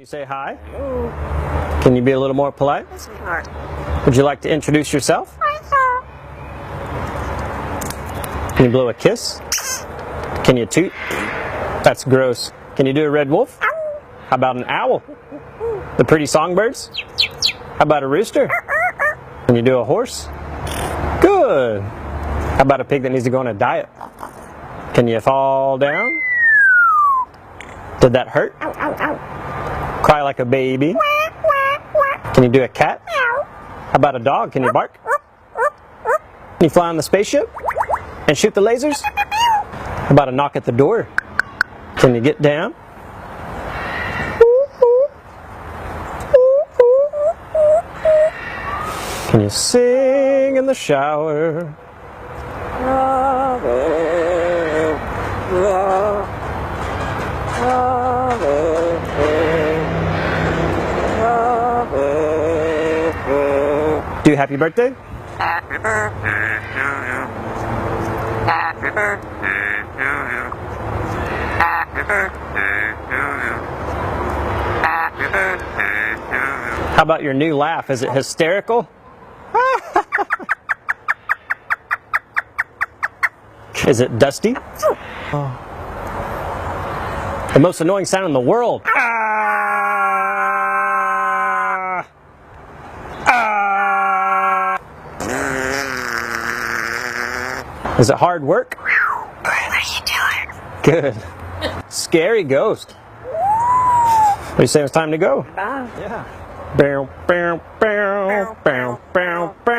You say hi? Can you be a little more polite? Would you like to introduce yourself? Can you blow a kiss? Can you toot? That's gross. Can you do a red wolf? How about an owl? The pretty songbirds? How about a rooster? Can you do a horse? Good. How about a pig that needs to go on a diet? Can you fall down? Did that hurt? Cry like a baby? Can you do a cat? How about a dog? Can you bark? Can you fly on the spaceship? And shoot the lasers? How about a knock at the door? Can you get down? Can you sing in the shower? Do happy birthday? Happy birthday to you. Happy birthday to you. Happy birthday to you. Happy birthday to you. How about your new laugh? Is it hysterical? Is it dusty? Oh. The most annoying sound in the world. Is it hard work? What are you doing? Good. Scary ghost. What do you say it's time to go? Bye. Yeah. Bow, bow, bow, bow, bow, bow.